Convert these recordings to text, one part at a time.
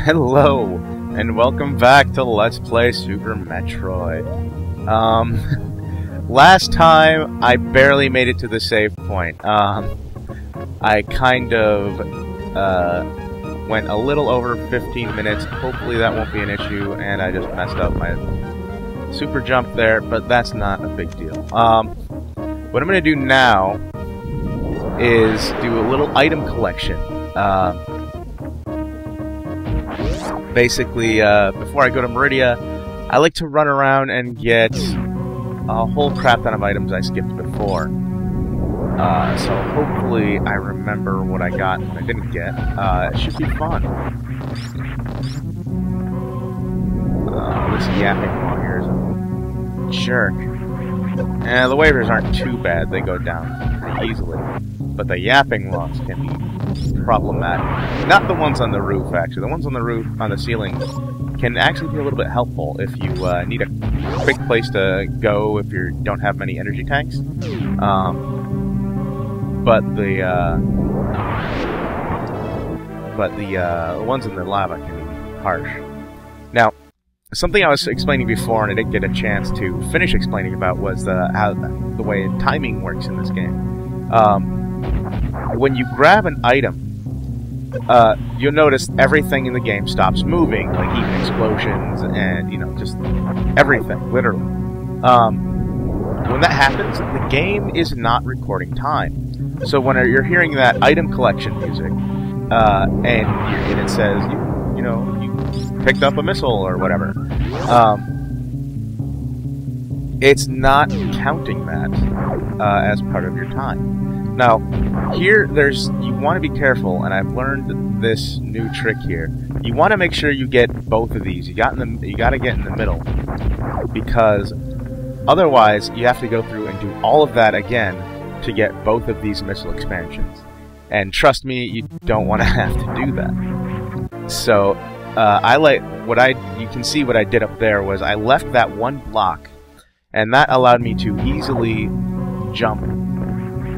Hello, and welcome back to Let's Play Super Metroid. Last time, I barely made it to the save point. I kind of, went a little over 15 minutes. Hopefully that won't be an issue, and I just messed up my super jump there, but that's not a big deal. What I'm gonna do now is do a little item collection. Basically, before I go to Meridia, I like to run around and get a whole crap ton of items I skipped before. So hopefully I remember what I got and I didn't get. It should be fun. This yapping one here is a jerk. The waivers aren't too bad, they go down pretty easily. But the yapping ones can be problematic. Not the ones on the roof, actually. The ones on the roof, on the ceiling, can actually be a little bit helpful if you need a quick place to go if you don't have many energy tanks. But the ones in the lava can be harsh. Now, something I was explaining before and I didn't get a chance to finish explaining about was how the way timing works in this game. When you grab an item, you'll notice everything in the game stops moving, like even explosions and, just everything, literally. When that happens, the game is not recording time. So when you're hearing that item collection music, and it says, you picked up a missile or whatever, it's not counting that as part of your time. Now, here, you want to be careful, and I've learned this new trick here. You want to make sure you get both of these. You got to get in the middle, because otherwise you have to go through and do all of that again to get both of these missile expansions. And trust me, you don't want to have to do that. So, you can see what I did up there was I left that one block, and that allowed me to easily jump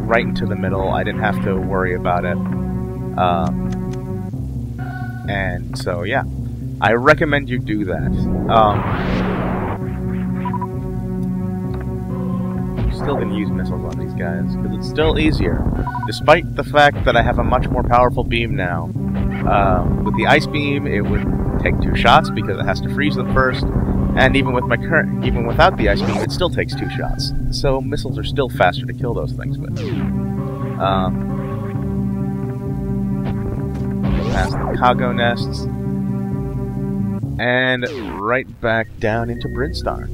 right into the middle. I didn't have to worry about it. And so, yeah. I recommend you do that. Still gonna use missiles on these guys, because it's still easier. Despite the fact that I have a much more powerful beam now. With the ice beam, it would take 2 shots, because it has to freeze them first. And even without the ice beam, it still takes 2 shots. So missiles are still faster to kill those things with. Past the cargo nests, and right back down into Brinstar.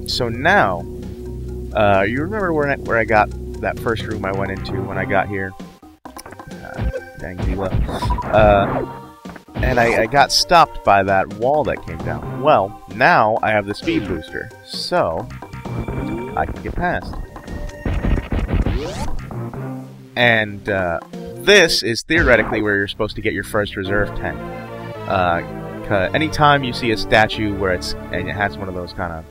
So now, you remember where I got that first room I went into when I got here? Dang Zila. And I got stopped by that wall that came down. Well, now I have the speed booster, so I can get past. And this is theoretically where you're supposed to get your first reserve tank. Anytime you see a statue where it has one of those kind of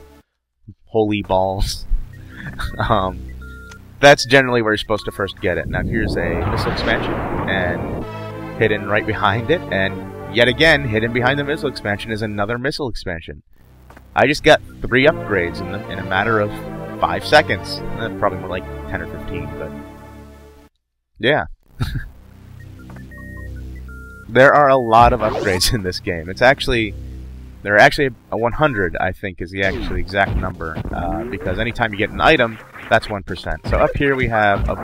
holy balls, that's generally where you're supposed to first get it. Now here's a missile expansion, and hidden right behind it, and yet again, hidden behind the missile expansion is another missile expansion. I just got 3 upgrades in a matter of 5 seconds. Probably more like 10 or 15, but yeah. There are a lot of upgrades in this game. There are actually a 100, I think, is the actually exact number, because anytime you get an item, that's 1%. So up here we have a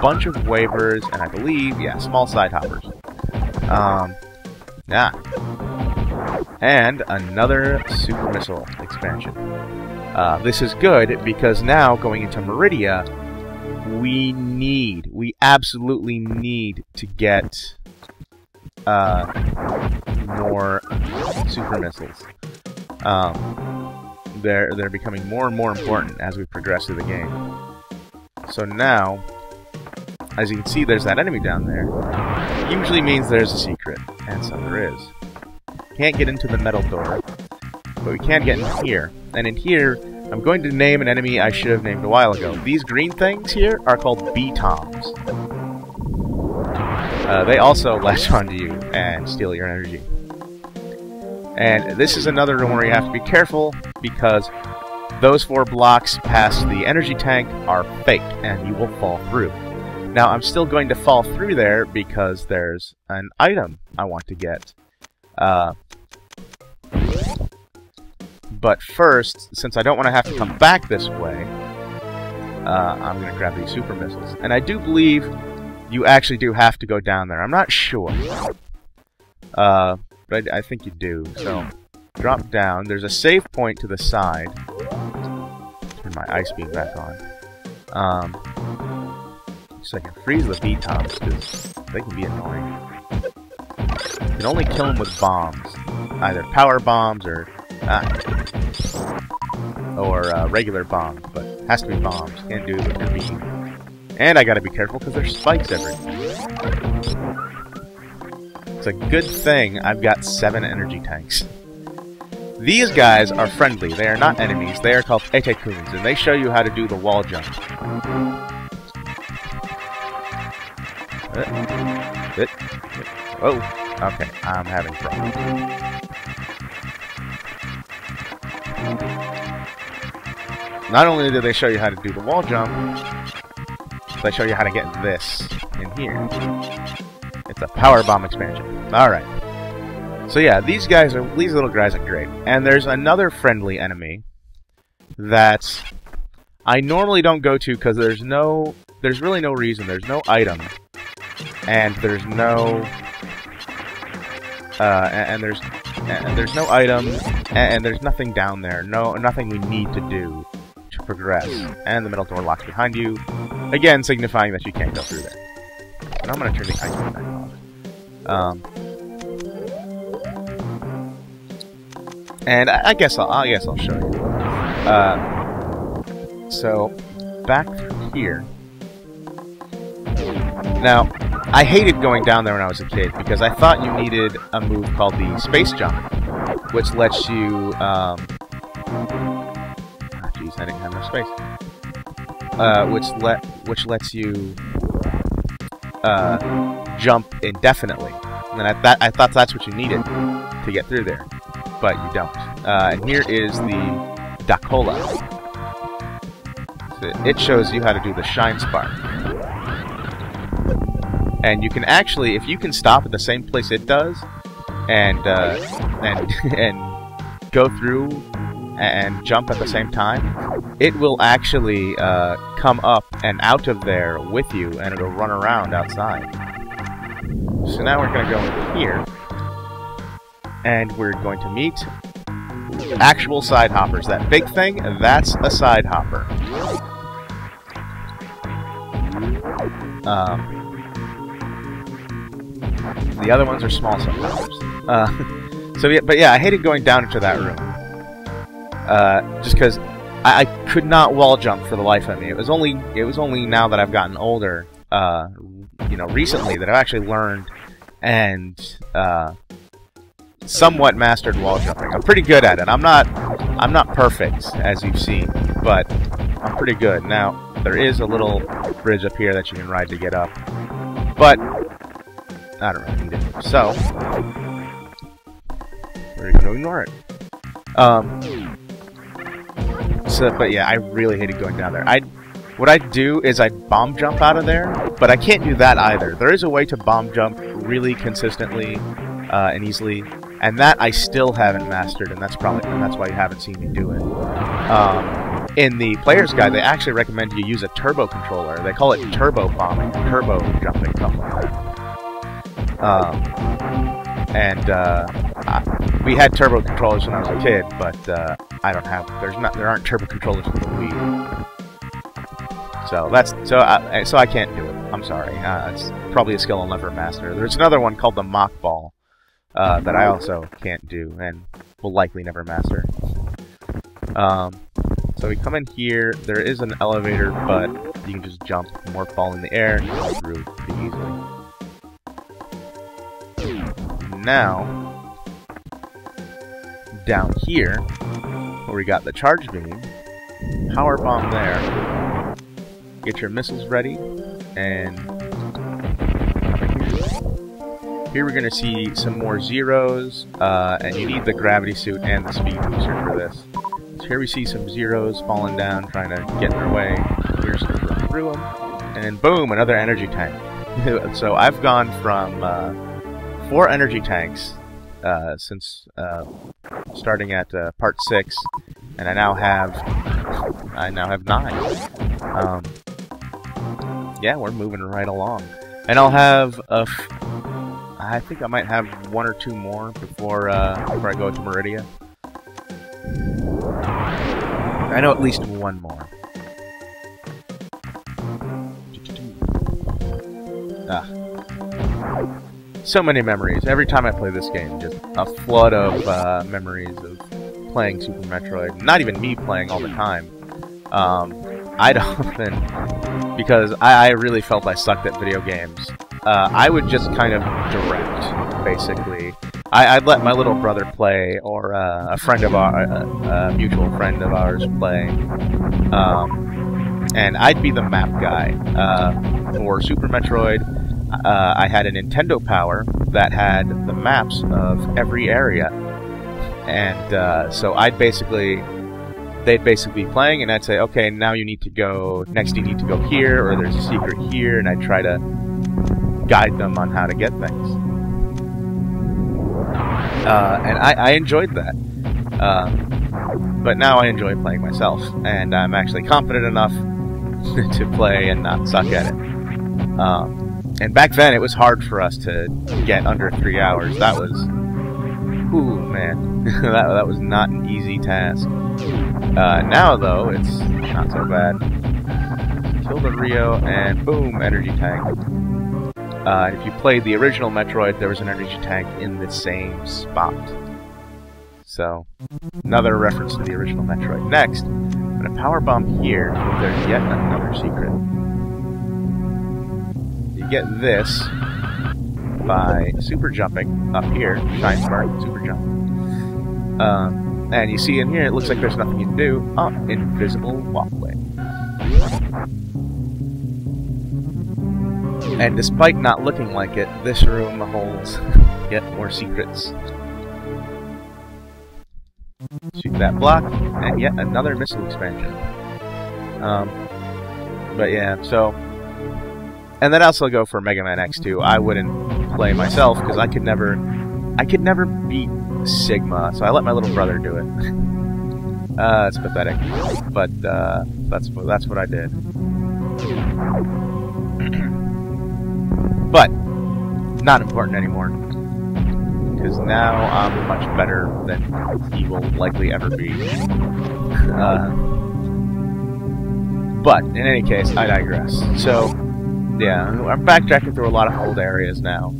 bunch of waivers, and I believe, yeah, small side hoppers. Yeah. And another super missile expansion. This is good, because now, going into Meridia, we absolutely need to get more super missiles. They're becoming more and more important as we progress through the game. So now, as you can see, there's that enemy down there. Usually means there's a secret, and so there is. Can't get into the metal door, but we can get in here. And in here, I'm going to name an enemy I should have named a while ago. These green things here are called B-Toms. They also latch onto you and steal your energy. And this is another room where you have to be careful, because those 4 blocks past the energy tank are fake, and you will fall through. Now, I'm still going to fall through there because there's an item I want to get. But first, since I don't want to have to come back this way, I'm going to grab these super missiles. And I do believe you actually do have to go down there. I'm not sure. But I think you do. So, drop down. There's a save point to the side. Turn my ice beam back on. So I can freeze the B-Toms, because they can be annoying. You can only kill them with bombs. Either power bombs or regular bombs, but it has to be bombs. Can't do it with your beam. And I gotta be careful because there's spikes everywhere. It's a good thing I've got 7 energy tanks. These guys are friendly. They are not enemies. They are called Etekuns, and they show you how to do the wall jump. Oh, okay. I'm having problems. Not only do they show you how to do the wall jump, they show you how to get this in here. It's a power bomb expansion. Alright. So yeah, these little guys are great. And there's another friendly enemy that I normally don't go to because there's really no reason. There's no item. And there's no there's no item, and there's nothing down there. Nothing we need to do to progress. And the middle door locks behind you, again signifying that you can't go through there. And I'm gonna turn the ice beam back off. And I guess I'll show you. So back through here. Now, I hated going down there when I was a kid because I thought you needed a move called the space jump, which lets you. Jeez, I didn't have enough space. Which lets you jump indefinitely. And I thought that's what you needed to get through there, but you don't. And here is the Dacola. So it shows you how to do the Shine Spark. And you can actually, if you can stop at the same place it does, and go through and jump at the same time, it will actually come up and out of there with you, and it'll run around outside. So now we're going to go in here, and we're going to meet actual side hoppers. That big thing, that's a side hopper. The other ones are small side hoppers. But yeah, I hated going down into that room. Just because I could not wall jump for the life of me. It was only now that I've gotten older, recently, that I've actually learned and somewhat mastered wall jumping. I'm pretty good at it. I'm not perfect, as you've seen, but I'm pretty good. Now, there is a little bridge up here that you can ride to get up, but I don't really need it. So we're going to ignore it. But yeah, I really hated going down there. What I'd do is I'd bomb jump out of there, but I can't do that either. There is a way to bomb jump really consistently and easily, and that I still haven't mastered, and that's why you haven't seen me do it. In the player's guide, they actually recommend you use a turbo controller. They call it turbo bombing, turbo jumping, something like that. We had turbo controllers when I was a kid, but I don't have. There aren't turbo controllers for the Wii. So so I can't do it. I'm sorry. It's probably a skill I'll never master. There's another one called the mock ball that I also can't do and will likely never master. So we come in here. There is an elevator, but you can just jump from one ball in the air and go through pretty easily. Now, down here, where we got the charge beam, power bomb there. Get your missiles ready, and here we're going to see some more zeros, and you need the gravity suit and the speed booster for this. So here we see some zeros falling down, trying to get their way. Here's through them, and then boom, another energy tank. So I've gone from 4 energy tanks since starting at part 6, and I now have 9. Yeah, we're moving right along, and I'll have I think I might have 1 or 2 more before I go to Meridia. I know at least 1 more. So many memories. Every time I play this game, just a flood of memories of playing Super Metroid. Not even me playing all the time. I'd often, because I really felt I sucked at video games, I would just kind of direct, basically. I'd let my little brother play, or a friend of a mutual friend of ours play, and I'd be the map guy. For Super Metroid, I had a Nintendo Power that had the maps of every area, and so they'd basically be playing, and I'd say, okay, now you need to go, next you need to go here, or there's a secret here, and I'd try to guide them on how to get things. And I enjoyed that. But now I enjoy playing myself, and I'm actually confident enough to play and not suck at it. And back then, it was hard for us to get under 3 hours. That was... Ooh, man. that was not an easy task. Now, though, it's not so bad. Kill the Rio, and boom, energy tank. If you played the original Metroid, there was an energy tank in the same spot. So, another reference to the original Metroid. Next, I'm going to power bomb here, but there's yet another secret. You get this by super jumping up here, Shine Spark, super jump. And you see in here, it looks like there's nothing you can do. Oh, invisible walkway. And despite not looking like it, this room holds yet more secrets. Shoot that block, and yet another missile expansion. But yeah, so... And that also go for Mega Man X2. I wouldn't play myself, because I could never beat Sigma, so I let my little brother do it. It's pathetic, but that's what I did. But not important anymore, because now I'm much better than he will likely ever be. But in any case, I digress. So yeah, I'm backtracking through a lot of old areas now,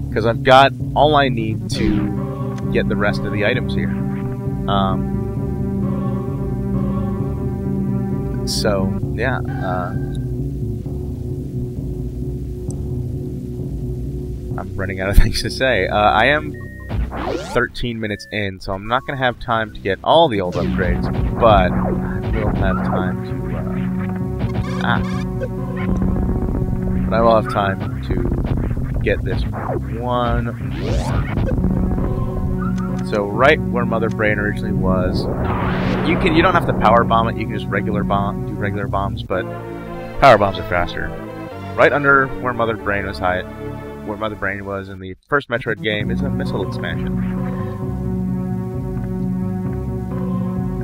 because I've got all I need to get the rest of the items here. So yeah, I'm running out of things to say. I am 13 minutes in, so I'm not going to have time to get all the old upgrades, but I will have time to but I will have time to get this one more. So right where Mother Brain originally was, you don't have to power bomb it. You can just do regular bombs, but power bombs are faster. Right under where Mother Brain was where Mother Brain was in the first Metroid game, is a missile expansion.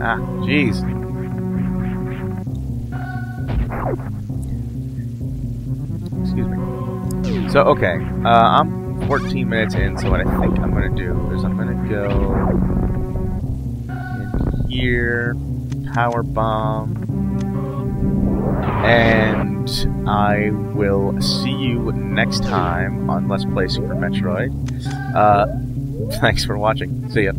Ah, jeez. Excuse me. So, okay, I'm 14 minutes in, so what I think I'm going to do is I'm going to go in here, power bomb, and I will see you next time on Let's Play Super Metroid. Thanks for watching. See ya.